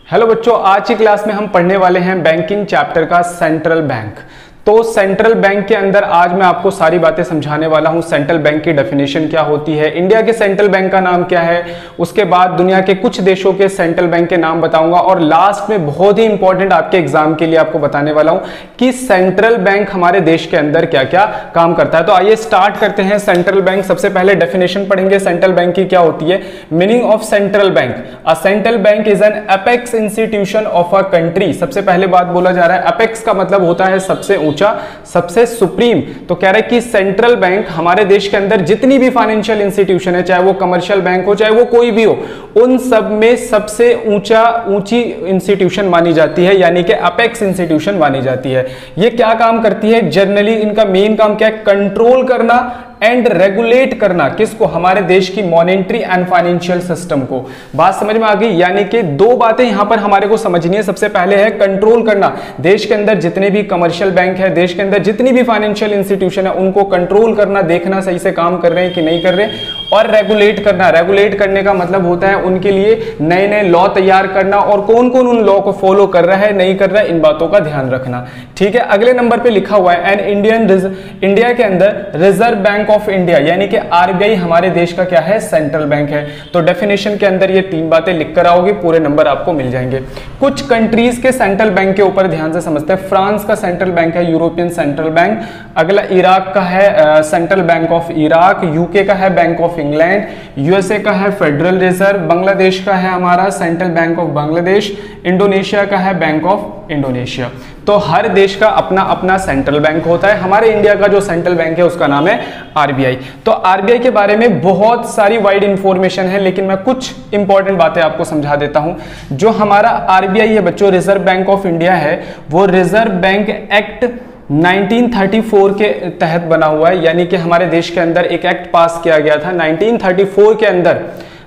Hello बच्चों, आज की क्लास में हम पढ़ने वाले हैं बैंकिंग चैप्टर का सेंट्रल बैंक। तो सेंट्रल बैंक के अंदर आज मैं आपको सारी बातें समझाने वाला हूं। सेंट्रल बैंक की डेफिनेशन क्या होती है, इंडिया के सेंट्रल बैंक का नाम क्या है, उसके बाद दुनिया के कुछ देशों के सेंट्रल बैंक के नाम बताऊंगा और लास्ट में बहुत ही इंपॉर्टेंट आपके एग्जाम के लिए आपको बताने वाला हूं कि सेंट्रल बैंक हमारे देश के अंदर क्या क्या काम करता है। तो आइए स्टार्ट करते हैं। सेंट्रल बैंक, सबसे पहले डेफिनेशन पढ़ेंगे सेंट्रल बैंक की क्या होती है। Meaning of central bank, a central bank is an apex institution of a country. सबसे पहले बात बोला जा रहा है, अपेक्स का मतलब होता है सबसे ऊंचा, सबसे सुप्रीम। तो कह रहे हैं कि सेंट्रल बैंक हमारे देश के अंदर जितनी भी फाइनेंशियल इंस्टीट्यूशन है, चाहे वो कमर्शियल बैंक हो चाहे वो कोई भी हो, उन सब में सबसे ऊंची इंस्टीट्यूशन मानी जाती है, यानी कि अपेक्स इंस्टीट्यूशन मानी जाती है। ये क्या काम करती है, जनरली इनका मेन काम क्या है, कंट्रोल करना एंड रेगुलेट करना। किसको, हमारे देश की मॉनेटरी एंड फाइनेंशियल सिस्टम को। बात समझ में आ गई। यानी कि दो बातें यहां पर हमारे को समझनी है। सबसे पहले है कंट्रोल करना, देश के अंदर जितने भी कमर्शियल बैंक है, देश के अंदर जितनी भी फाइनेंशियल इंस्टीट्यूशन है, उनको कंट्रोल करना, देखना सही से काम कर रहे हैं कि नहीं कर रहे। और रेगुलेट करना, रेगुलेट करने का मतलब होता है उनके लिए नए नए लॉ तैयार करना और कौन कौन उन लॉ को फॉलो कर रहा है नहीं कर रहा है, इन बातों का ध्यान रखना। ठीक है, अगले नंबर पे लिखा हुआ है इंडिया के अंदर रिजर्व बैंक ऑफ इंडिया, यानी कि आरबीआई हमारे देश का क्या है, सेंट्रल बैंक है। तो डेफिनेशन के अंदर ये तीन बातें लिखकर आओगे, पूरे नंबर आपको मिल जाएंगे। कुछ कंट्रीज के सेंट्रल बैंक के ऊपर ध्यान से समझते हैं। फ्रांस का सेंट्रल बैंक है यूरोपियन सेंट्रल बैंक। अगला इराक का है central bank of Iraq. UK का है बैंक ऑफ इंग्लैंड। यूएसए का है फेडरल रिजर्व। बांग्लादेश का है हमारा central bank of Bangladesh. Indonesia का है बैंक ऑफ इंडोनेशिया। तो हर देश का अपना अपना सेंट्रल बैंक होता है। हमारे इंडिया का जो सेंट्रल बैंक है उसका नाम है आरबीआई। तो आरबीआई के बारे में बहुत सारी वाइड इंफॉर्मेशन है, लेकिन मैं कुछ इंपॉर्टेंट बातें आपको समझा देता हूं। जो हमारा आरबीआई है बच्चों, रिजर्व बैंक ऑफ इंडिया है, वो रिजर्व बैंक एक्ट 1934 के तहत बना हुआ है। यानी कि हमारे देश के अंदर एक एक्ट पास किया गया था 1934 के अंदर।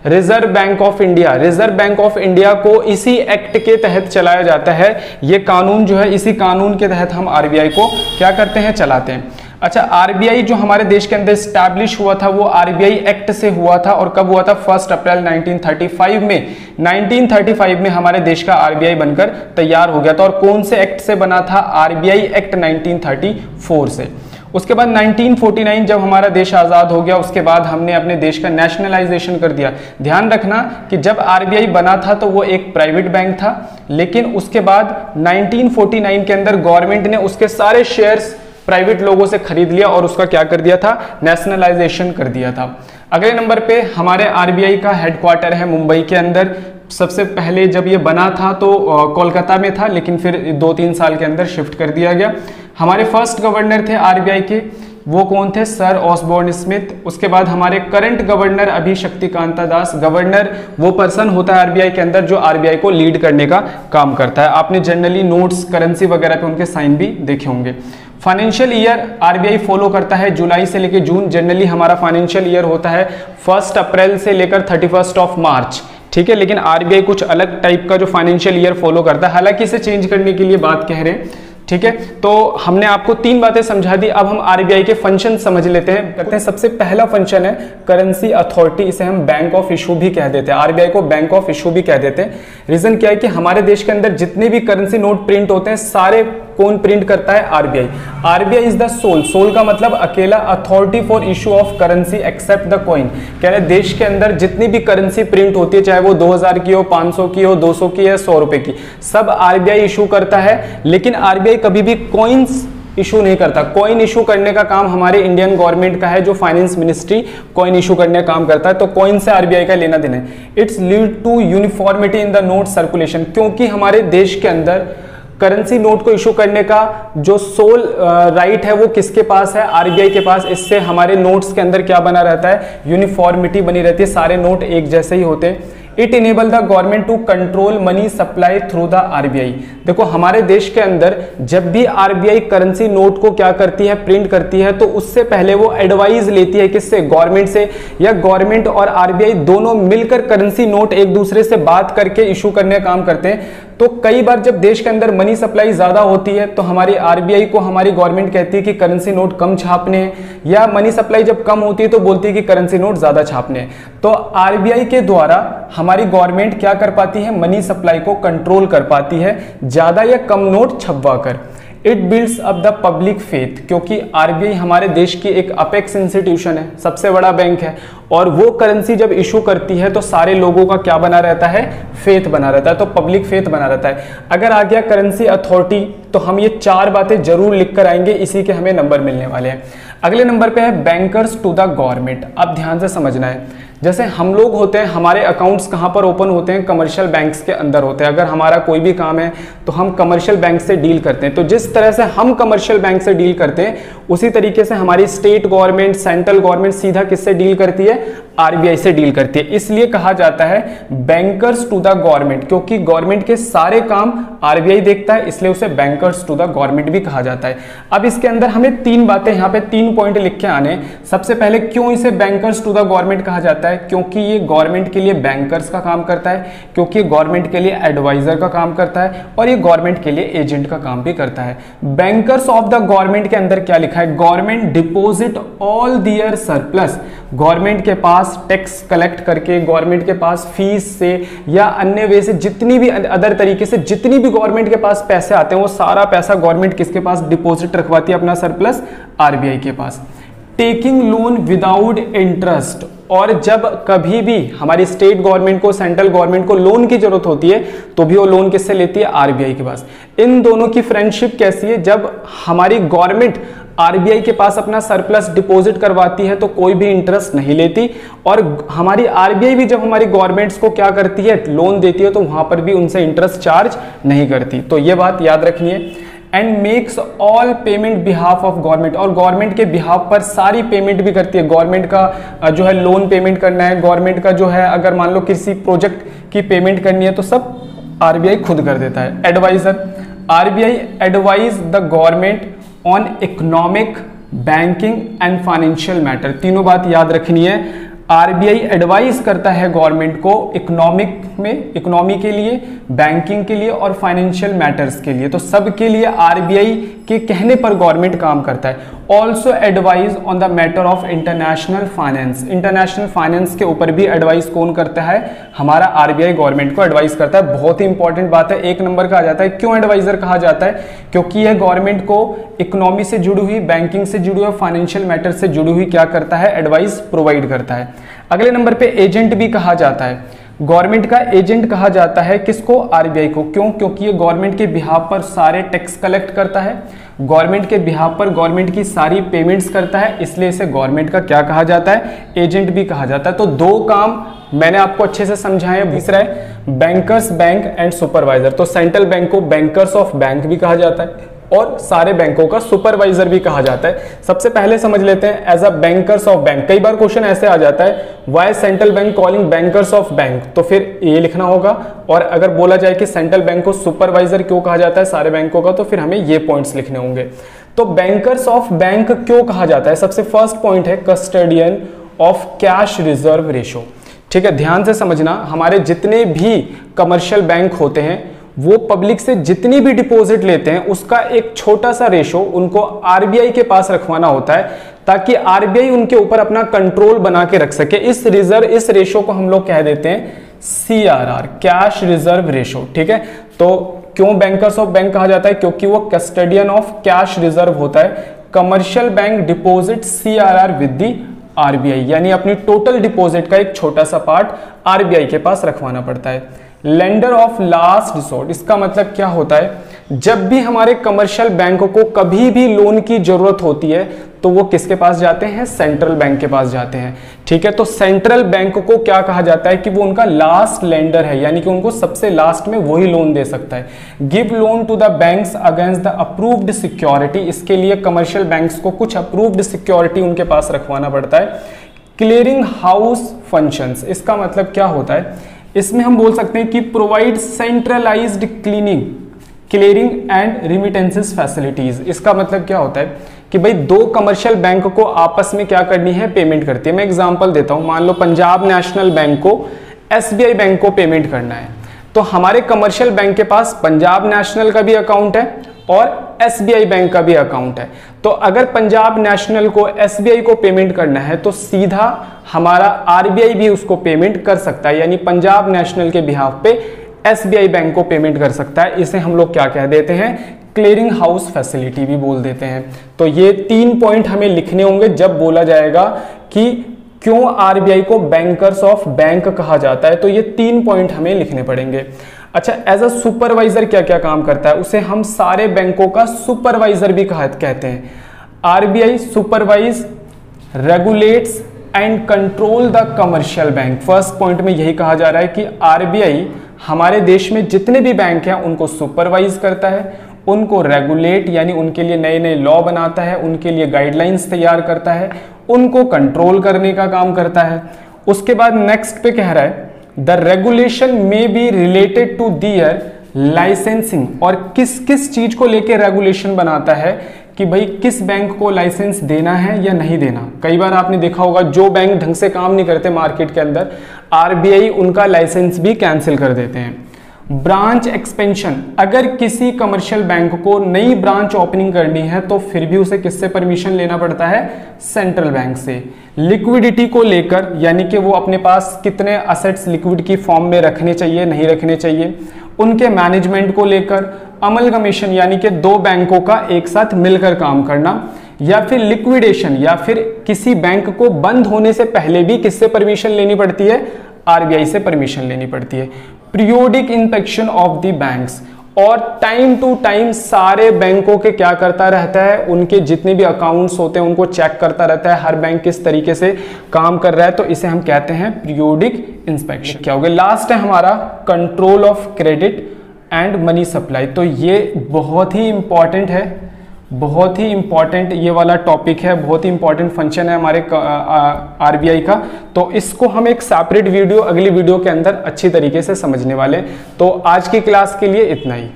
रिजर्व बैंक ऑफ इंडिया को इसी एक्ट के तहत चलाया जाता है। ये कानून जो है, इसी कानून के तहत हम आरबीआई को क्या करते हैं, चलाते हैं। अच्छा, आरबीआई जो हमारे देश के अंदर स्टैब्लिश हुआ था वो आरबीआई एक्ट से हुआ था। और कब हुआ था, 1 अप्रैल 1935 में। 1935 में हमारे देश का आरबीआई बनकर तैयार हो गया था। और कौन से एक्ट से बना था, आरबीआई एक्ट 1934 से। उसके बाद 1949 जब हमारा देश आजाद हो गया, उसके बाद हमने अपने देश का नेशनलाइजेशन कर दिया। ध्यान रखना कि जब आरबीआई बना था तो वो एक प्राइवेट बैंक था, लेकिन उसके बाद 1949 के अंदर गवर्नमेंट ने उसके सारे शेयर्स प्राइवेट लोगों से खरीद लिया और उसका क्या कर दिया था, नेशनलाइजेशन कर दिया था। अगले नंबर पे हमारे आरबीआई का हेडक्वार्टर है मुंबई के अंदर। सबसे पहले जब ये बना था तो कोलकाता में था, लेकिन फिर 2-3 साल के अंदर शिफ्ट कर दिया गया। हमारे फर्स्ट गवर्नर थे आरबीआई के, वो कौन थे, सर ऑसबोर्न स्मिथ। उसके बाद हमारे करंट गवर्नर अभी शक्तिकांता दास। गवर्नर वो पर्सन होता है आरबीआई के अंदर जो आरबीआई को लीड करने का काम करता है। आपने जनरली नोट्स, करेंसी वगैरह पे उनके साइन भी देखे होंगे। फाइनेंशियल ईयर आरबीआई फॉलो करता है जुलाई से लेकर जून। जनरली हमारा फाइनेंशियल ईयर होता है 1 अप्रैल से लेकर 31 मार्च। ठीक है, लेकिन आरबीआई कुछ अलग टाइप का जो फाइनेंशियल ईयर फॉलो करता है, हालांकि इसे चेंज करने के लिए बात कह रहे हैं। ठीक है, तो हमने आपको 3 बातें समझा दी। अब हम आरबीआई के फंक्शन समझ लेते हैं। सबसे पहला फंक्शन है करेंसी अथॉरिटी। इसे हम बैंक ऑफ इशू भी कह देते हैं, आरबीआई को बैंक ऑफ इशू भी कह देते हैं। रीजन क्या है कि हमारे देश के अंदर जितने भी करेंसी नोट प्रिंट होते हैं, सारे कौन प्रिंट करता है, RBI. RBI is the sole का मतलब अकेला, authority for issue of currency except the coin. कह रहे देश के अंदर जितनी भी करेंसी प्रिंट होती है, चाहे वो 2000 की हो, 500 की हो, 200 की है, 100 रुपए की, सब आरबीआई इशू करता है। लेकिन आरबीआई कभी भी कॉइन्स इशू नहीं करता। कॉइन इशू करने का काम हमारे इंडियन गवर्नमेंट का है, जो फाइनेंस मिनिस्ट्री कॉइन इशू करने का काम करता है। तो कॉइन से आरबीआई का लेना देना है। It's lead to uniformity in the note circulation, क्योंकि हमारे देश के अंदर करेंसी नोट को इशू करने का जो सोल राइट है वो किसके पास है, आरबीआई के पास। इससे हमारे नोट्स के अंदर क्या बना रहता है, यूनिफॉर्मिटी बनी रहती है, सारे नोट एक जैसे ही होते हैं। It enable the government to control money supply through the RBI. देखो हमारे देश के अंदर जब भी आरबीआई करेंसी नोट को क्या करती है, प्रिंट करती है, तो उससे पहले वो एडवाइस लेती है किससे, गवर्नमेंट से, या गवर्नमेंट और आरबीआई दोनों मिलकर करेंसी नोट एक दूसरे से बात करके इशू करने का काम करते हैं। तो कई बार जब देश के अंदर मनी सप्लाई ज्यादा होती है तो हमारी आरबीआई को हमारी गवर्नमेंट कहती है कि करेंसी नोट कम छापने हैं, या मनी सप्लाई जब कम होती है तो बोलती है कि करेंसी नोट ज्यादा छापने हैं। तो आरबीआई के द्वारा हमारी गवर्नमेंट क्या कर पाती है, मनी सप्लाई को कंट्रोल कर पाती है ज्यादा या कम नोट छपवा कर। It builds up the public faith, क्योंकि आरबीआई हमारे देश की एक अपेक्स इंस्टीट्यूशन है, सबसे बड़ा बैंक है, और वो करेंसी जब इशू करती है तो सारे लोगों का क्या बना रहता है, फेथ बना रहता है, तो पब्लिक फेथ बना रहता है। अगर आ गया करेंसी अथॉरिटी तो हम ये 4 बातें जरूर लिख कर आएंगे, इसी के हमें नंबर मिलने वाले हैं। अगले नंबर पे है बैंकर्स टू द गवर्नमेंट। अब ध्यान से समझना है, जैसे हम लोग होते हैं, हमारे अकाउंट्स कहाँ पर ओपन होते हैं, कमर्शियल बैंक्स के अंदर होते हैं। अगर हमारा कोई भी काम है तो हम कमर्शियल बैंक से डील करते हैं। तो जिस तरह से हम कमर्शियल बैंक से डील करते हैं उसी तरीके से हमारी स्टेट गवर्नमेंट, सेंट्रल गवर्नमेंट सीधा किससे डील करती है, आरबीआई से डील करती है। इसलिए कहा जाता है बैंकर्स टू द गवर्नमेंट, क्योंकि गवर्नमेंट के सारे काम आरबीआई देखता है, इसलिए उसे बैंकर्स टू द गवर्नमेंट भी कहा जाता है। अब इसके अंदर हमें 3 बातें, यहाँ पे 3 पॉइंट लिख के आने। सबसे पहले क्यों इसे बैंकर्स टू द गवर्नमेंट कहा जाता है, क्योंकि ये गवर्नमेंट के लिए बैंकर्स का काम करता है, क्योंकि गवर्नमेंट के लिए एडवाइजर का काम करता है, और ये गवर्नमेंट के लिए एजेंट का काम भी करता है। बैंकर्स ऑफ द गवर्नमेंट के अंदर क्या लिखा है, गवर्नमेंट डिपोजिट ऑल दियर सरप्लस। गवर्नमेंट के पास टैक्स कलेक्ट करके, गवर्नमेंट के पास फीस से या अन्य वे से, जितनी भी अदर तरीके से जितनी भी गवर्नमेंट के पास पैसे आते हैं वो सारा पैसा गवर्नमेंट किसके पास डिपॉजिट रखवाती है, अपना सरप्लस आरबीआई के पास। टेकिंग लोन विदाउट इंटरेस्ट, और जब कभी भी हमारी स्टेट गवर्नमेंट को, सेंट्रल गवर्नमेंट को लोन की जरूरत होती है तो भी वो लोन किससे लेती है, आरबीआई के पास। इन दोनों की फ्रेंडशिप कैसी है, जब हमारी गवर्नमेंट आरबीआई के पास अपना सरप्लस डिपॉजिट करवाती है तो कोई भी इंटरेस्ट नहीं लेती, और हमारी आरबीआई भी जब हमारी गवर्नमेंट्स को क्या करती है, लोन देती है, तो वहां पर भी उनसे इंटरेस्ट चार्ज नहीं करती। तो ये बात याद रखनी है। And makes all payment behalf of government, और गवर्नमेंट के बिहाफ पर सारी पेमेंट भी करती है। गवर्नमेंट का जो है लोन पेमेंट करना है, गवर्नमेंट का जो है अगर मान लो किसी प्रोजेक्ट की पेमेंट करनी है तो सब आरबीआई खुद कर देता है। Adviser, RBI advise the government on economic, banking and financial matter. तीनों बात याद रखनी है। आरबीआई एडवाइस करता है गवर्नमेंट को इकोनॉमिक में, इकोनॉमी के लिए, बैंकिंग के लिए और फाइनेंशियल मैटर्स के लिए। तो सबके लिए आरबीआई के कहने पर गवर्नमेंट काम करता है। Also advise on the matter of international finance, international finance के ऊपर भी एडवाइस कौन करता है, हमारा आरबीआई गवर्नमेंट को एडवाइस करता है। बहुत ही इंपॉर्टेंट बात है, 1 नंबर का आ जाता है। क्यों एडवाइजर कहा जाता है, क्योंकि यह गवर्नमेंट को इकोनॉमी से जुड़ी हुई, बैंकिंग से जुड़ी हुई, फाइनेंशियल मैटर से जुड़ी हुई क्या करता है, एडवाइस प्रोवाइड करता है। अगले नंबर पे एजेंट भी कहा जाता है। गवर्नमेंट का एजेंट कहा जाता है किसको, आरबीआई को। क्यों, क्योंकि ये गवर्नमेंट के बिहाफ पर सारे टैक्स कलेक्ट करता है, गवर्नमेंट के बिहाफ पर गवर्नमेंट की सारी पेमेंट्स करता है, इसलिए इसे गवर्नमेंट का क्या कहा जाता है, एजेंट भी कहा जाता है। तो 2 काम मैंने आपको अच्छे से समझाए। तीसरा है बैंकर्स बैंक एंड सुपरवाइजर। तो सेंट्रल बैंक को बैंकर्स ऑफ बैंक भी कहा जाता है और सारे बैंकों का सुपरवाइजर भी कहा जाता है। सबसे पहले समझ लेते हैं as a bankers of bank. कई बार क्वेश्चन ऐसे आ जाता है, why central bank calling bankers of bank, तो फिर ये लिखना होगा। और अगर बोला जाए कि सेंट्रल बैंक को सुपरवाइजर क्यों कहा जाता है सारे बैंकों का, तो फिर हमें ये पॉइंट्स लिखने होंगे। तो बैंकर्स ऑफ बैंक क्यों कहा जाता है, सबसे फर्स्ट पॉइंट है custodian of cash reserve ratio. ठीक है, ध्यान से समझना, हमारे जितने भी कमर्शियल बैंक होते हैं वो पब्लिक से जितनी भी डिपॉजिट लेते हैं उसका एक छोटा सा रेशो उनको आरबीआई के पास रखवाना होता है, ताकि आरबीआई उनके ऊपर अपना कंट्रोल बना के रख सके। इस रेशो को हम लोग कह देते हैं सीआरआर, कैश रिजर्व रेशो। ठीक है, तो क्यों बैंकर्स ऑफ बैंक कहा जाता है, क्योंकि वो कस्टडियन ऑफ कैश रिजर्व होता है। Commercial bank deposit CRR with the RBI, यानी अपनी टोटल डिपॉजिट का एक छोटा सा पार्ट आरबीआई के पास रखवाना पड़ता है। लेंडर ऑफ लास्ट रिसोर्ट, इसका मतलब क्या होता है, जब भी हमारे कमर्शियल बैंक को कभी भी लोन की जरूरत होती है तो वो किसके पास जाते हैं, सेंट्रल बैंक के पास जाते हैं। ठीक है, तो सेंट्रल बैंक को क्या कहा जाता है कि वो उनका लास्ट लेंडर है, यानी कि उनको सबसे लास्ट में वही लोन दे सकता है। Give loan to the banks against the approved security, इसके लिए कमर्शियल बैंक्स को कुछ अप्रूव्ड सिक्योरिटी उनके पास रखवाना पड़ता है। क्लियरिंग हाउस फंक्शंस, इसका मतलब क्या होता है, इसमें हम बोल सकते हैं कि provide centralised clearing and remittances facilities. इसका मतलब क्या होता है कि भाई 2 कमर्शियल बैंक को आपस में क्या करनी है, पेमेंट करती है। मैं एग्जांपल देता हूं, मान लो पंजाब नेशनल बैंक को एसबीआई बैंक को पेमेंट करना है, तो हमारे कमर्शियल बैंक के पास पंजाब नेशनल का भी अकाउंट है और एसबीआई बैंक का भी अकाउंट है। तो अगर पंजाब नेशनल को एसबीआई को पेमेंट करना है तो सीधा हमारा आरबीआई भी उसको पेमेंट कर सकता है, यानी पंजाब नेशनल के बिहाफ पे एसबीआई बैंक को पेमेंट कर सकता है। इसे हम लोग क्या कह देते हैं, क्लियरिंग हाउस फैसिलिटी भी बोल देते हैं। तो ये 3 पॉइंट हमें लिखने होंगे जब बोला जाएगा कि क्यों आरबीआई को बैंकर्स ऑफ बैंक कहा जाता है, तो ये 3 पॉइंट हमें लिखने पड़ेंगे। अच्छा, एज अ सुपरवाइजर क्या क्या काम करता है, उसे हम सारे बैंकों का सुपरवाइजर भी कहते हैं। RBI supervise, regulates and control the commercial bank. First point में यही कहा जा रहा है कि आरबीआई हमारे देश में जितने भी बैंक हैं उनको सुपरवाइज करता है, उनको रेगुलेट यानी उनके लिए नए नए लॉ बनाता है, उनके लिए गाइडलाइंस तैयार करता है, उनको कंट्रोल करने का काम करता है। उसके बाद नेक्स्ट पे कह रहा है द रेगुलेशन में be related to their licensing, और किस किस चीज को लेके रेगुलेशन बनाता है कि भाई किस बैंक को लाइसेंस देना है या नहीं देना। कई बार आपने देखा होगा जो बैंक ढंग से काम नहीं करते मार्केट के अंदर, आरबीआई उनका लाइसेंस भी कैंसिल कर देते हैं। ब्रांच एक्सपेंशन, अगर किसी कमर्शियल बैंक को नई ब्रांच ओपनिंग करनी है तो फिर भी उसे किससे परमिशन लेना पड़ता है, सेंट्रल बैंक से। लिक्विडिटी को लेकर, यानी कि वो अपने पास कितने असेट्स लिक्विड की फॉर्म में रखने चाहिए नहीं रखने चाहिए, उनके मैनेजमेंट को लेकर, अमलगमेशन यानी कि 2 बैंकों का एक साथ मिलकर काम करना, या फिर लिक्विडेशन या फिर किसी बैंक को बंद होने से पहले भी किससे परमिशन लेनी पड़ती है, आरबीआई से परमिशन लेनी पड़ती है। Periodic inspection of the banks, और टाइम टू टाइम सारे बैंकों के क्या करता रहता है, उनके जितने भी अकाउंट्स होते हैं उनको चेक करता रहता है हर बैंक किस तरीके से काम कर रहा है, तो इसे हम कहते हैं पीरियोडिक इंस्पेक्शन। क्या हो गया, लास्ट है हमारा control of credit and money supply. तो ये बहुत ही इंपॉर्टेंट है, बहुत ही इंपॉर्टेंट ये वाला टॉपिक है, बहुत ही इंपॉर्टेंट फंक्शन है हमारे आरबीआई का। तो इसको हम एक सेपरेट वीडियो अगली वीडियो के अंदर अच्छी तरीके से समझने वाले। तो आज की क्लास के लिए इतना ही।